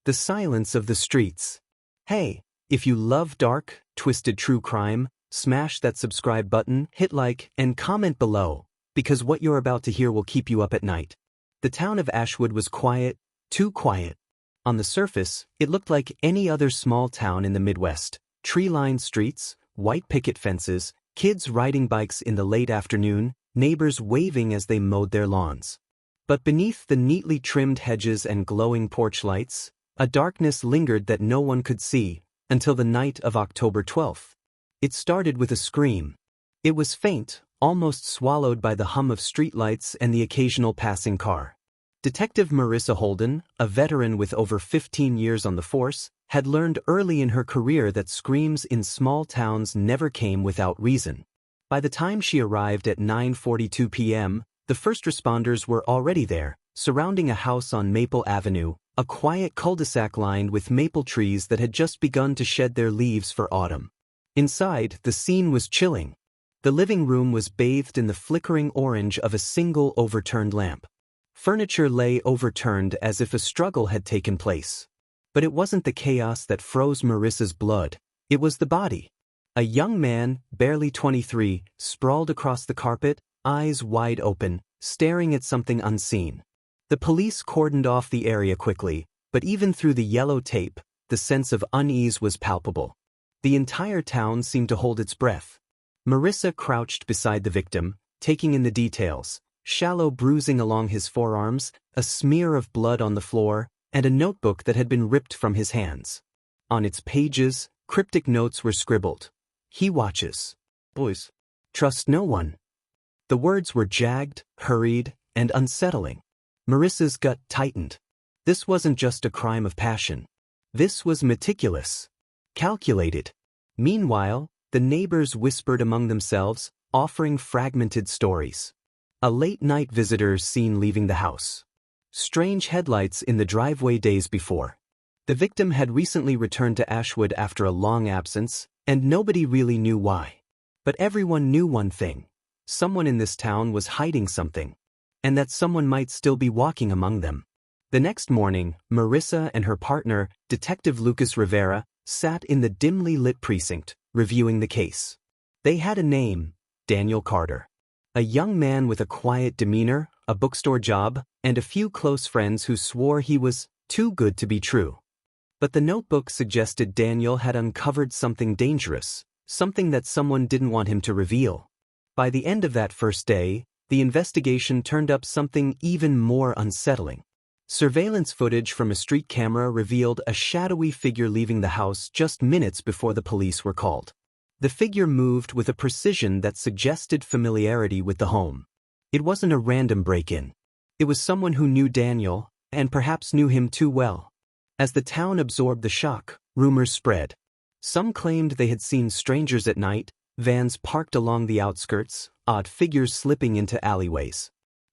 The silence of the streets. Hey, if you love dark, twisted true crime, smash that subscribe button, hit like, and comment below, because what you're about to hear will keep you up at night. The town of Ashwood was quiet, too quiet. On the surface, it looked like any other small town in the Midwest. Tree-lined streets, white picket fences, kids riding bikes in the late afternoon, neighbors waving as they mowed their lawns. But beneath the neatly trimmed hedges and glowing porch lights, a darkness lingered that no one could see, until the night of October 12th. It started with a scream. It was faint, almost swallowed by the hum of streetlights and the occasional passing car. Detective Marissa Holden, a veteran with over 15 years on the force, had learned early in her career that screams in small towns never came without reason. By the time she arrived at 9:42 p.m., the first responders were already there, surrounding a house on Maple Avenue, a quiet cul-de-sac lined with maple trees that had just begun to shed their leaves for autumn. Inside, the scene was chilling. The living room was bathed in the flickering orange of a single overturned lamp. Furniture lay overturned as if a struggle had taken place. But it wasn't the chaos that froze Marissa's blood, it was the body. A young man, barely 23, sprawled across the carpet, eyes wide open, staring at something unseen. The police cordoned off the area quickly, but even through the yellow tape, the sense of unease was palpable. The entire town seemed to hold its breath. Marissa crouched beside the victim, taking in the details: shallow bruising along his forearms, a smear of blood on the floor, and a notebook that had been ripped from his hands. On its pages, cryptic notes were scribbled. "He watches. Boys, trust no one." The words were jagged, hurried, and unsettling. Marissa's gut tightened. This wasn't just a crime of passion. This was meticulous, calculated. Meanwhile, the neighbors whispered among themselves, offering fragmented stories. A late-night visitor seen leaving the house. Strange headlights in the driveway days before. The victim had recently returned to Ashwood after a long absence, and nobody really knew why. But everyone knew one thing: someone in this town was hiding something, and that someone might still be walking among them. The next morning, Marissa and her partner, Detective Lucas Rivera, sat in the dimly lit precinct, reviewing the case. They had a name: Daniel Carter. A young man with a quiet demeanor, a bookstore job, and a few close friends who swore he was too good to be true. But the notebook suggested Daniel had uncovered something dangerous, something that someone didn't want him to reveal. By the end of that first day, the investigation turned up something even more unsettling. Surveillance footage from a street camera revealed a shadowy figure leaving the house just minutes before the police were called. The figure moved with a precision that suggested familiarity with the home. It wasn't a random break-in. It was someone who knew Daniel, and perhaps knew him too well. As the town absorbed the shock, rumors spread. Some claimed they had seen strangers at night, vans parked along the outskirts, odd figures slipping into alleyways.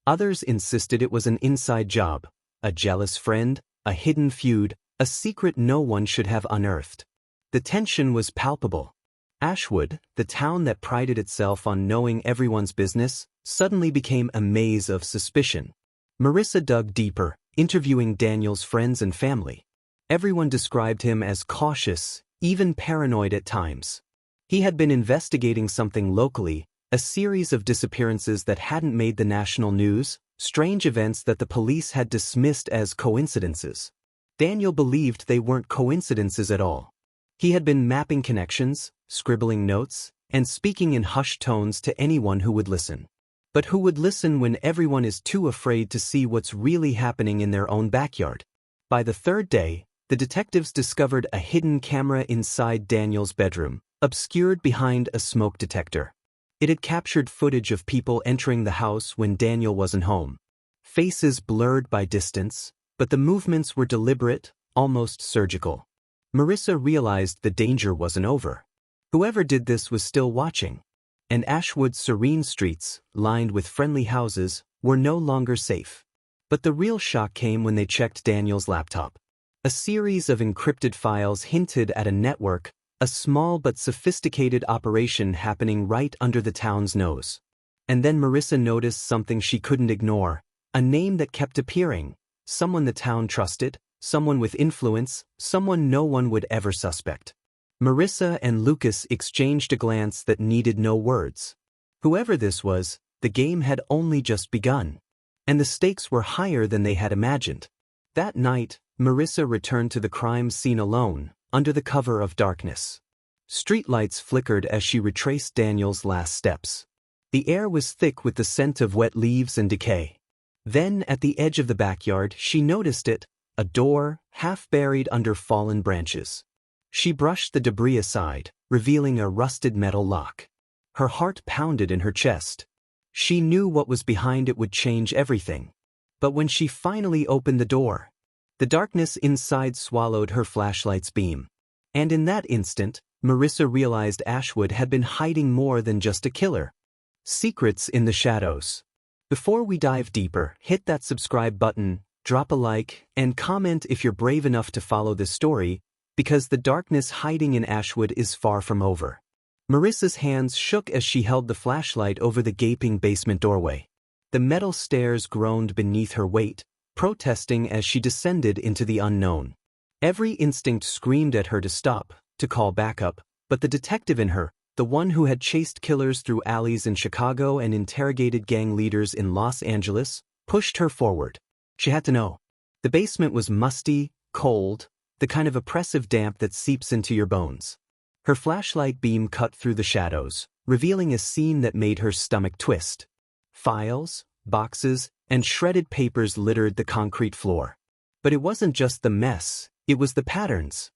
Others insisted it was an inside job, a jealous friend, a hidden feud, a secret no one should have unearthed. The tension was palpable. Ashwood, the town that prided itself on knowing everyone's business, suddenly became a maze of suspicion. Marissa dug deeper, interviewing Daniel's friends and family. Everyone described him as cautious, even paranoid at times. He had been investigating something locally, a series of disappearances that hadn't made the national news, strange events that the police had dismissed as coincidences. Daniel believed they weren't coincidences at all. He had been mapping connections, scribbling notes, and speaking in hushed tones to anyone who would listen. But who would listen when everyone is too afraid to see what's really happening in their own backyard? By the third day, the detectives discovered a hidden camera inside Daniel's bedroom, obscured behind a smoke detector. It had captured footage of people entering the house when Daniel wasn't home. Faces blurred by distance, but the movements were deliberate, almost surgical. Marissa realized the danger wasn't over. Whoever did this was still watching. And Ashwood's serene streets, lined with friendly houses, were no longer safe. But the real shock came when they checked Daniel's laptop. A series of encrypted files hinted at a network, a small but sophisticated operation happening right under the town's nose. And then Marissa noticed something she couldn't ignore, a name that kept appearing, someone the town trusted, someone with influence, someone no one would ever suspect. Marissa and Lucas exchanged a glance that needed no words. Whoever this was, the game had only just begun. And the stakes were higher than they had imagined. That night, Marissa returned to the crime scene alone, under the cover of darkness. Streetlights flickered as she retraced Daniel's last steps. The air was thick with the scent of wet leaves and decay. Then, at the edge of the backyard, she noticed it, a door, half buried under fallen branches. She brushed the debris aside, revealing a rusted metal lock. Her heart pounded in her chest. She knew what was behind it would change everything. But when she finally opened the door, the darkness inside swallowed her flashlight's beam. And in that instant, Marissa realized Ashwood had been hiding more than just a killer. Secrets in the shadows. Before we dive deeper, hit that subscribe button, drop a like, and comment if you're brave enough to follow this story, because the darkness hiding in Ashwood is far from over. Marissa's hands shook as she held the flashlight over the gaping basement doorway. The metal stairs groaned beneath her weight, protesting as she descended into the unknown. Every instinct screamed at her to stop, to call backup, but the detective in her, the one who had chased killers through alleys in Chicago and interrogated gang leaders in Los Angeles, pushed her forward. She had to know. The basement was musty, cold, the kind of oppressive damp that seeps into your bones. Her flashlight beam cut through the shadows, revealing a scene that made her stomach twist. Files, boxes, and shredded papers littered the concrete floor. But it wasn't just the mess, it was the patterns.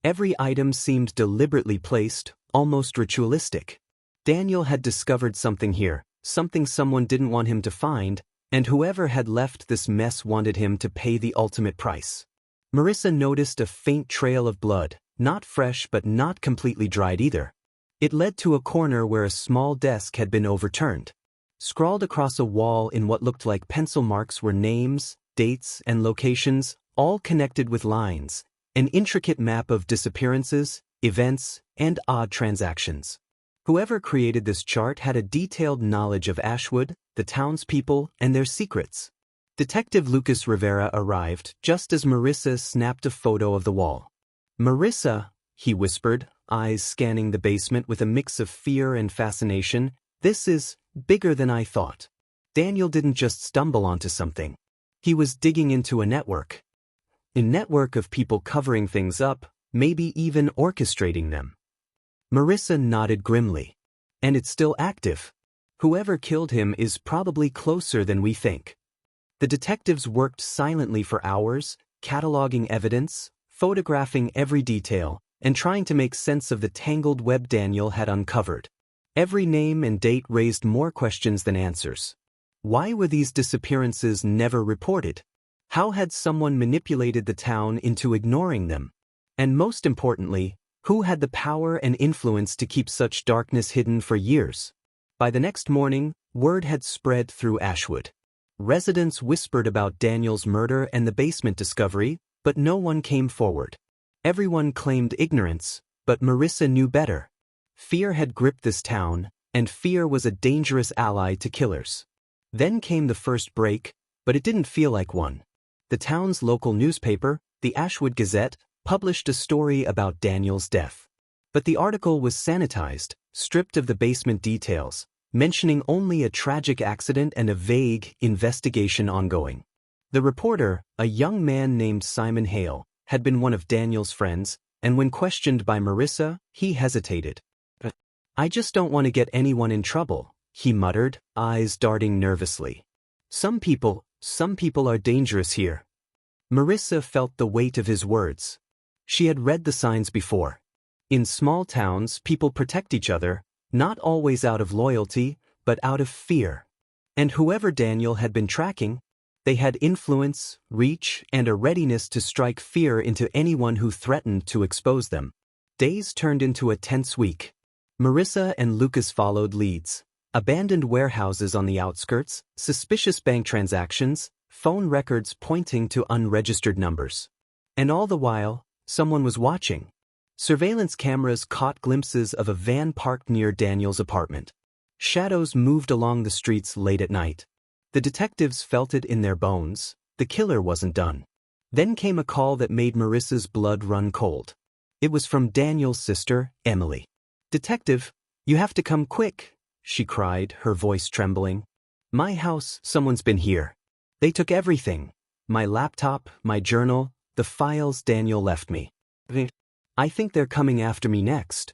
Every item seemed deliberately placed, almost ritualistic. Daniel had discovered something here, something someone didn't want him to find, and whoever had left this mess wanted him to pay the ultimate price. Marissa noticed a faint trail of blood, not fresh but not completely dried either. It led to a corner where a small desk had been overturned. Scrawled across a wall in what looked like pencil marks were names, dates, and locations, all connected with lines, an intricate map of disappearances, events, and odd transactions. Whoever created this chart had a detailed knowledge of Ashwood, the townspeople, and their secrets. Detective Lucas Rivera arrived just as Marissa snapped a photo of the wall. "Marissa," he whispered, eyes scanning the basement with a mix of fear and fascination, "this is bigger than I thought." Daniel didn't just stumble onto something. He was digging into a network. A network of people covering things up, maybe even orchestrating them. Marissa nodded grimly. "And it's still active. Whoever killed him is probably closer than we think." The detectives worked silently for hours, cataloging evidence, photographing every detail, and trying to make sense of the tangled web Daniel had uncovered. Every name and date raised more questions than answers. Why were these disappearances never reported? How had someone manipulated the town into ignoring them? And most importantly, who had the power and influence to keep such darkness hidden for years? By the next morning, word had spread through Ashwood. Residents whispered about Daniel's murder and the basement discovery, but no one came forward. Everyone claimed ignorance, but Marissa knew better. Fear had gripped this town, and fear was a dangerous ally to killers. Then came the first break, but it didn't feel like one. The town's local newspaper, the Ashwood Gazette, published a story about Daniel's death. But the article was sanitized, stripped of the basement details, mentioning only a tragic accident and a vague investigation ongoing. The reporter, a young man named Simon Hale, had been one of Daniel's friends, and when questioned by Marissa, he hesitated. "I just don't want to get anyone in trouble," he muttered, eyes darting nervously. Some people are dangerous here." Marissa felt the weight of his words. She had read the signs before. In small towns, people protect each other, not always out of loyalty, but out of fear. And whoever Daniel had been tracking, they had influence, reach, and a readiness to strike fear into anyone who threatened to expose them. Days turned into a tense week. Marissa and Lucas followed leads. Abandoned warehouses on the outskirts, suspicious bank transactions, phone records pointing to unregistered numbers. And all the while, someone was watching. Surveillance cameras caught glimpses of a van parked near Daniel's apartment. Shadows moved along the streets late at night. The detectives felt it in their bones. The killer wasn't done. Then came a call that made Marissa's blood run cold. It was from Daniel's sister, Emily. "Detective, you have to come quick," she cried, her voice trembling. "My house, someone's been here. They took everything. My laptop, my journal, the files Daniel left me. I think they're coming after me next."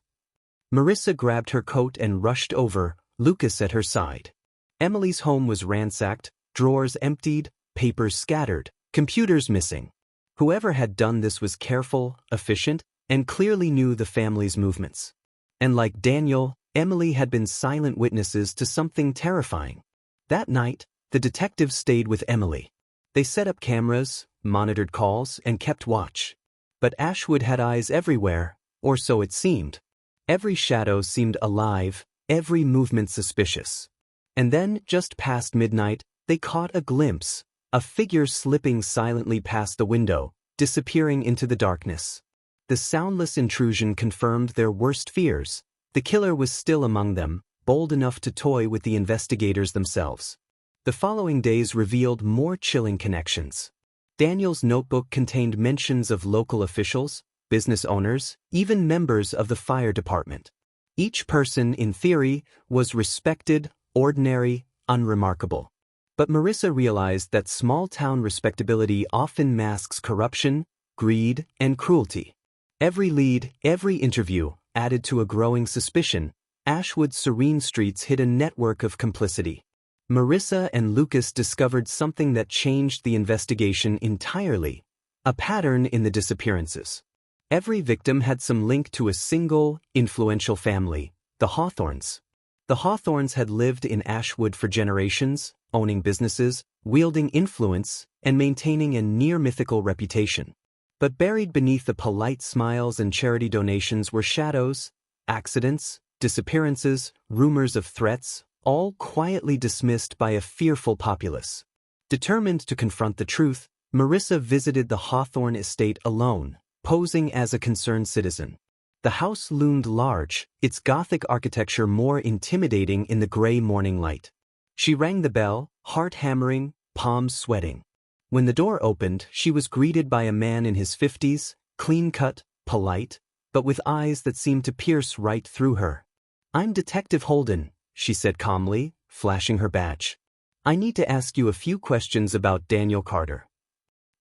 Marissa grabbed her coat and rushed over, Lucas at her side. Emily's home was ransacked, drawers emptied, papers scattered, computers missing. Whoever had done this was careful, efficient, and clearly knew the family's movements. And like Daniel, Emily had been silent witnesses to something terrifying. That night, the detectives stayed with Emily. They set up cameras, monitored calls, and kept watch. But Ashwood had eyes everywhere, or so it seemed. Every shadow seemed alive, every movement suspicious. And then, just past midnight, they caught a glimpse, a figure slipping silently past the window, disappearing into the darkness. The soundless intrusion confirmed their worst fears. The killer was still among them, bold enough to toy with the investigators themselves. The following days revealed more chilling connections. Daniel's notebook contained mentions of local officials, business owners, even members of the fire department. Each person, in theory, was respected, ordinary, unremarkable. But Marissa realized that small-town respectability often masks corruption, greed, and cruelty. Every lead, every interview, added to a growing suspicion. Ashwood's serene streets hid a network of complicity. Marissa and Lucas discovered something that changed the investigation entirely: a pattern in the disappearances. Every victim had some link to a single, influential family, the Hawthorns. The Hawthorns had lived in Ashwood for generations, owning businesses, wielding influence, and maintaining a near-mythical reputation. But buried beneath the polite smiles and charity donations were shadows, accidents, disappearances, rumors of threats, all quietly dismissed by a fearful populace. Determined to confront the truth, Marissa visited the Hawthorne estate alone, posing as a concerned citizen. The house loomed large, its Gothic architecture more intimidating in the gray morning light. She rang the bell, heart hammering, palms sweating. When the door opened, she was greeted by a man in his 50s, clean-cut, polite, but with eyes that seemed to pierce right through her. "I'm Detective Holden," she said calmly, flashing her badge. "I need to ask you a few questions about Daniel Carter."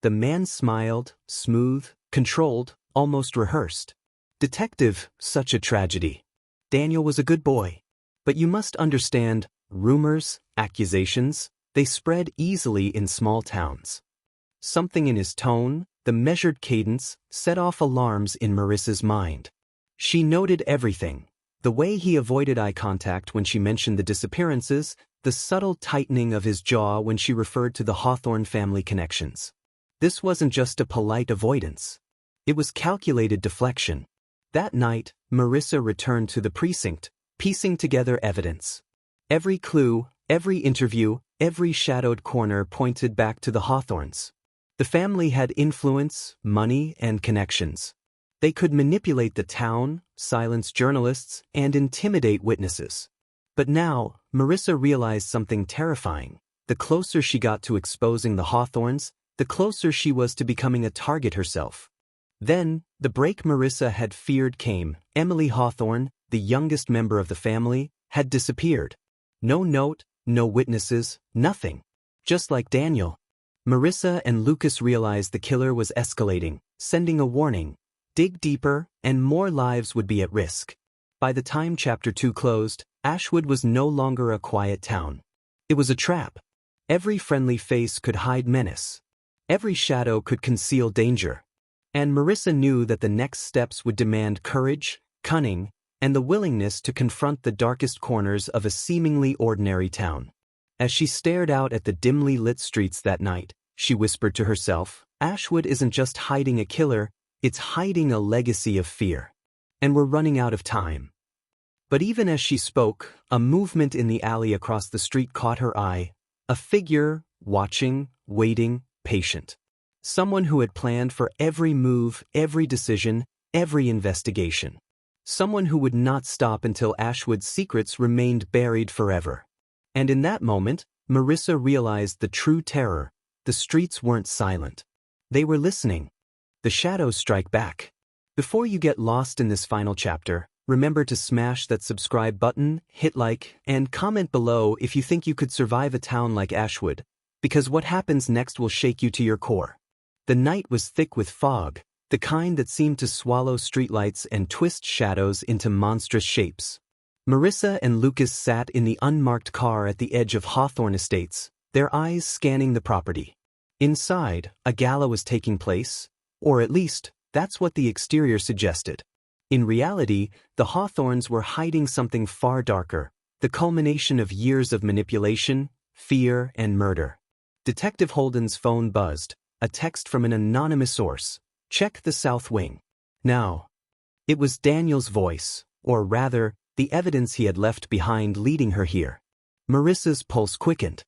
The man smiled, smooth, controlled, almost rehearsed. "Detective, such a tragedy. Daniel was a good boy. But you must understand, rumors, accusations, they spread easily in small towns." Something in his tone, the measured cadence, set off alarms in Marissa's mind. She noted everything: the way he avoided eye contact when she mentioned the disappearances, the subtle tightening of his jaw when she referred to the Hawthorne family connections. This wasn't just a polite avoidance. It was calculated deflection. That night, Marissa returned to the precinct, piecing together evidence. Every clue, every interview, every shadowed corner pointed back to the Hawthorns. The family had influence, money, and connections. They could manipulate the town, silence journalists, and intimidate witnesses. But now, Marissa realized something terrifying. The closer she got to exposing the Hawthorns, the closer she was to becoming a target herself. Then, the break Marissa had feared came. Emily Hawthorne, the youngest member of the family, had disappeared. No note, no witnesses, nothing. Just like Daniel. Marissa and Lucas realized the killer was escalating, sending a warning: dig deeper, and more lives would be at risk. By the time Chapter 2 closed, Ashwood was no longer a quiet town. It was a trap. Every friendly face could hide menace. Every shadow could conceal danger. And Marissa knew that the next steps would demand courage, cunning, and the willingness to confront the darkest corners of a seemingly ordinary town. As she stared out at the dimly lit streets that night, she whispered to herself, "Ashwood isn't just hiding a killer, it's hiding a legacy of fear. And we're running out of time." But even as she spoke, a movement in the alley across the street caught her eye. A figure, watching, waiting, patient. Someone who had planned for every move, every decision, every investigation. Someone who would not stop until Ashwood's secrets remained buried forever. And in that moment, Marissa realized the true terror. The streets weren't silent. They were listening. The shadows strike back. Before you get lost in this final chapter, remember to smash that subscribe button, hit like, and comment below if you think you could survive a town like Ashwood, because what happens next will shake you to your core. The night was thick with fog, the kind that seemed to swallow streetlights and twist shadows into monstrous shapes. Marissa and Lucas sat in the unmarked car at the edge of Hawthorne Estates, their eyes scanning the property. Inside, a gala was taking place, or at least, that's what the exterior suggested. In reality, the Hawthornes were hiding something far darker, the culmination of years of manipulation, fear, and murder. Detective Holden's phone buzzed, a text from an anonymous source. Check the south wing. Now. It was Daniel's voice, or rather, the evidence he had left behind leading her here. Marissa's pulse quickened.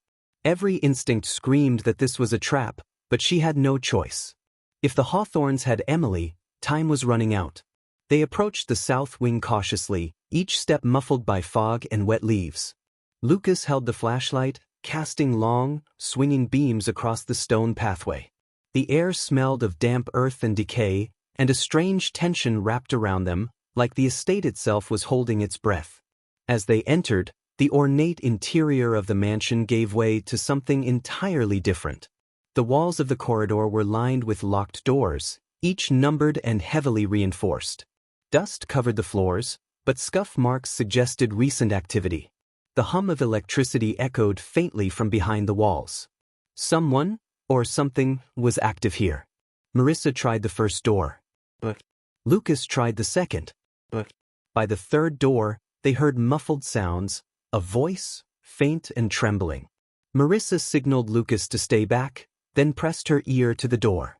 Every instinct screamed that this was a trap, but she had no choice. If the Hawthornes had Emily, time was running out. They approached the south wing cautiously, each step muffled by fog and wet leaves. Lucas held the flashlight, casting long, swinging beams across the stone pathway. The air smelled of damp earth and decay, and a strange tension wrapped around them, like the estate itself was holding its breath. As they entered, the ornate interior of the mansion gave way to something entirely different. The walls of the corridor were lined with locked doors, each numbered and heavily reinforced. Dust covered the floors, but scuff marks suggested recent activity. The hum of electricity echoed faintly from behind the walls. Someone, or something, was active here. Marissa tried the first door. But Lucas tried the second. But by the third door, they heard muffled sounds, a voice, faint and trembling. Marissa signaled Lucas to stay back, then pressed her ear to the door.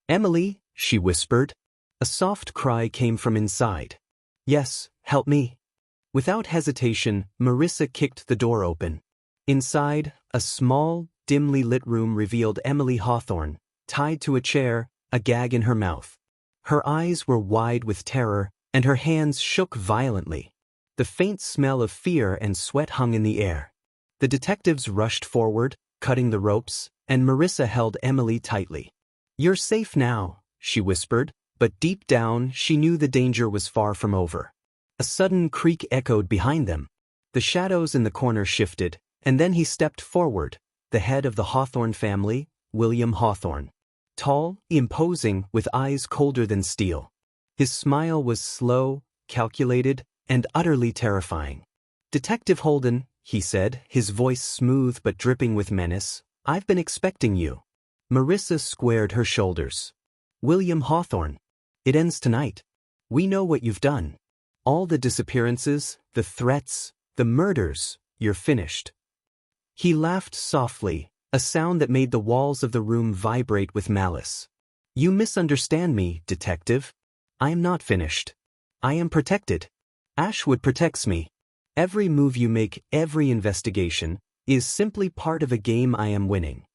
"Emily," she whispered. A soft cry came from inside. "Yes, help me." Without hesitation, Marissa kicked the door open. Inside, a small, dimly lit room revealed Emily Hawthorne, tied to a chair, a gag in her mouth. Her eyes were wide with terror, and her hands shook violently. The faint smell of fear and sweat hung in the air. The detectives rushed forward, cutting the ropes, and Marissa held Emily tightly. "You're safe now," she whispered, but deep down she knew the danger was far from over. A sudden creak echoed behind them. The shadows in the corner shifted, and then he stepped forward, the head of the Hawthorne family, William Hawthorne. Tall, imposing, with eyes colder than steel. His smile was slow, calculated, and utterly terrifying. "Detective Holden," he said, his voice smooth but dripping with menace, "I've been expecting you." Marissa squared her shoulders. "William Hawthorne. It ends tonight. We know what you've done. All the disappearances, the threats, the murders, you're finished." He laughed softly, a sound that made the walls of the room vibrate with malice. "You misunderstand me, detective. I am not finished. I am protected. Ashwood protects me. Every move you make, every investigation, is simply part of a game I am winning."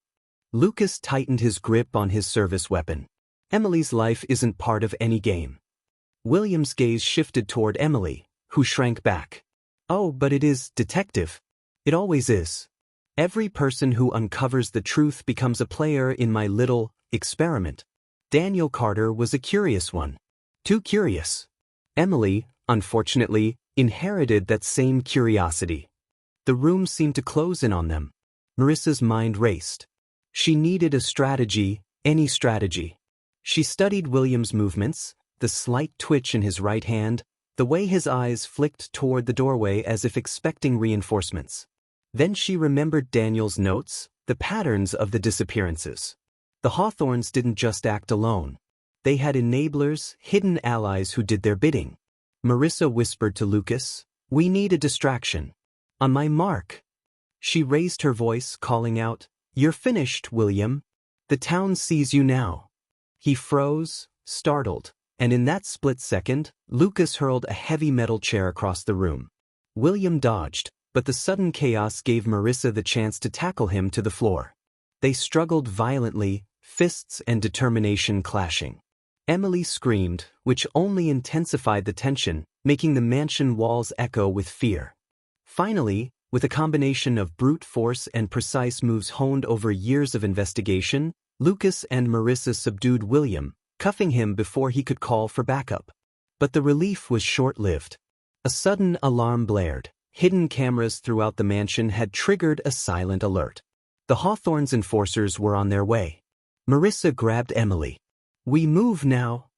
Lucas tightened his grip on his service weapon. Emily's life isn't part of any game. William's gaze shifted toward Emily, who shrank back. "Oh, but it is, detective. It always is. Every person who uncovers the truth becomes a player in my little experiment." Daniel Carter was a curious one. Too curious. Emily, unfortunately, inherited that same curiosity. The room seemed to close in on them. Marissa's mind raced. She needed a strategy, any strategy. She studied William's movements, the slight twitch in his right hand, the way his eyes flicked toward the doorway as if expecting reinforcements. Then she remembered Daniel's notes, the patterns of the disappearances. The Hawthornes didn't just act alone. They had enablers, hidden allies who did their bidding. Marissa whispered to Lucas, "We need a distraction. On my mark." She raised her voice, calling out, "You're finished, William. The town sees you now." He froze, startled, and in that split second, Lucas hurled a heavy metal chair across the room. William dodged, but the sudden chaos gave Marissa the chance to tackle him to the floor. They struggled violently, fists and determination clashing. Emily screamed, which only intensified the tension, making the mansion walls echo with fear. Finally, with a combination of brute force and precise moves honed over years of investigation, Lucas and Marissa subdued William, cuffing him before he could call for backup. But the relief was short-lived. A sudden alarm blared. Hidden cameras throughout the mansion had triggered a silent alert. The Hawthorne's enforcers were on their way. Marissa grabbed Emily. "We move now."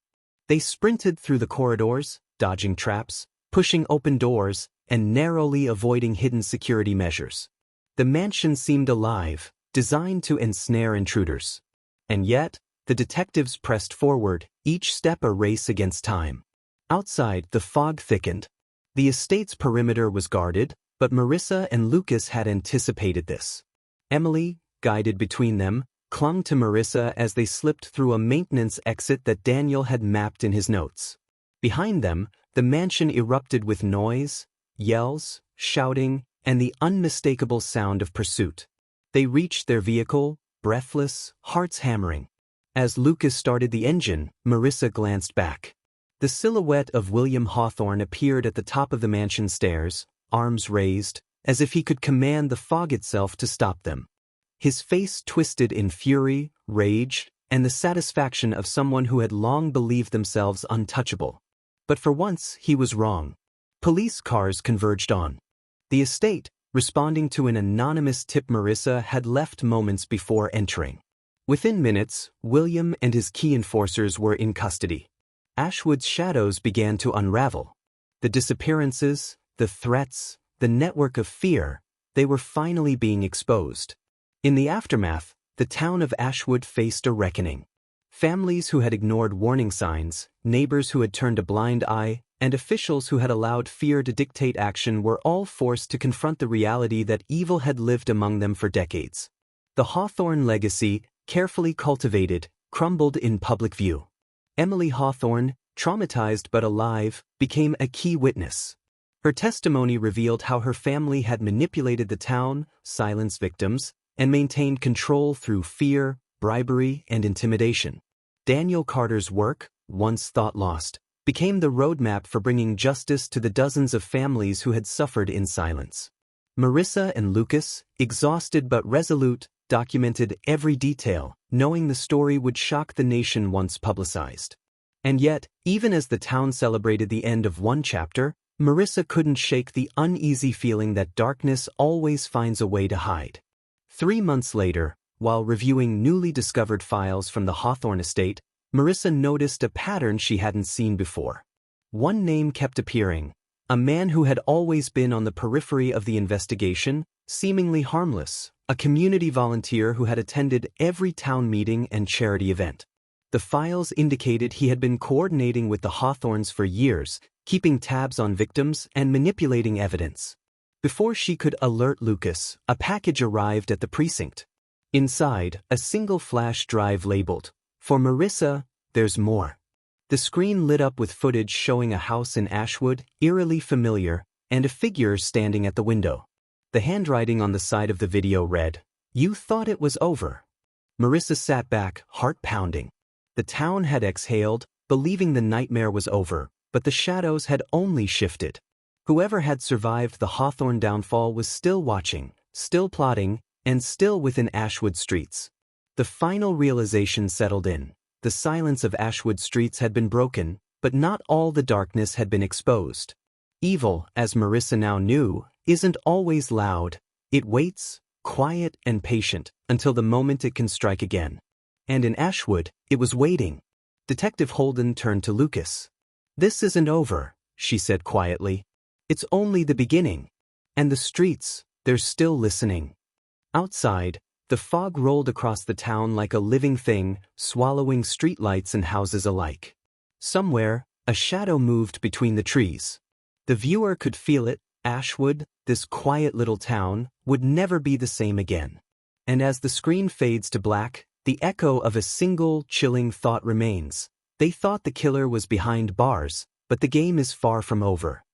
They sprinted through the corridors, dodging traps, pushing open doors, and narrowly avoiding hidden security measures. The mansion seemed alive, designed to ensnare intruders. And yet, the detectives pressed forward, each step a race against time. Outside, the fog thickened. The estate's perimeter was guarded, but Marissa and Lucas had anticipated this. Emily, guided between them, clung to Marissa as they slipped through a maintenance exit that Daniel had mapped in his notes. Behind them, the mansion erupted with noise, yells, shouting, and the unmistakable sound of pursuit. They reached their vehicle, breathless, hearts hammering. As Lucas started the engine, Marissa glanced back. The silhouette of William Hawthorne appeared at the top of the mansion stairs, arms raised, as if he could command the fog itself to stop them. His face twisted in fury, rage, and the satisfaction of someone who had long believed themselves untouchable. But for once, he was wrong. Police cars converged on. The estate, responding to an anonymous tip Marissa had left moments before entering. Within minutes, William and his key enforcers were in custody. Ashwood's shadows began to unravel. The disappearances, the threats, the network of fear, they were finally being exposed. In the aftermath, the town of Ashwood faced a reckoning. Families who had ignored warning signs, neighbors who had turned a blind eye, and officials who had allowed fear to dictate action were all forced to confront the reality that evil had lived among them for decades. The Hawthorne legacy, carefully cultivated, crumbled in public view. Emily Hawthorne, traumatized but alive, became a key witness. Her testimony revealed how her family had manipulated the town, silenced victims, and maintained control through fear, bribery, and intimidation. Daniel Carter's work, once thought lost, became the roadmap for bringing justice to the dozens of families who had suffered in silence. Marissa and Lucas, exhausted but resolute, documented every detail, knowing the story would shock the nation once publicized. And yet, even as the town celebrated the end of one chapter, Marissa couldn't shake the uneasy feeling that darkness always finds a way to hide. 3 months later, while reviewing newly discovered files from the Hawthorne estate, Marissa noticed a pattern she hadn't seen before. One name kept appearing, a man who had always been on the periphery of the investigation, seemingly harmless, a community volunteer who had attended every town meeting and charity event. The files indicated he had been coordinating with the Hawthornes for years, keeping tabs on victims and manipulating evidence. Before she could alert Lucas, a package arrived at the precinct. Inside, a single flash drive labeled, "For Marissa, there's more." The screen lit up with footage showing a house in Ashwood, eerily familiar, and a figure standing at the window. The handwriting on the side of the video read, "You thought it was over." Marissa sat back, heart pounding. The town had exhaled, believing the nightmare was over, but the shadows had only shifted. Whoever had survived the Hawthorne downfall was still watching, still plotting, and still within Ashwood streets. The final realization settled in. The silence of Ashwood streets had been broken, but not all the darkness had been exposed. Evil, as Marissa now knew, isn't always loud. It waits, quiet and patient, until the moment it can strike again. And in Ashwood, it was waiting. Detective Holden turned to Lucas. "This isn't over," she said quietly. "It's only the beginning. And the streets, they're still listening." Outside, the fog rolled across the town like a living thing, swallowing streetlights and houses alike. Somewhere, a shadow moved between the trees. The viewer could feel it. Ashwood, this quiet little town, would never be the same again. And as the screen fades to black, the echo of a single, chilling thought remains. They thought the killer was behind bars, but the game is far from over.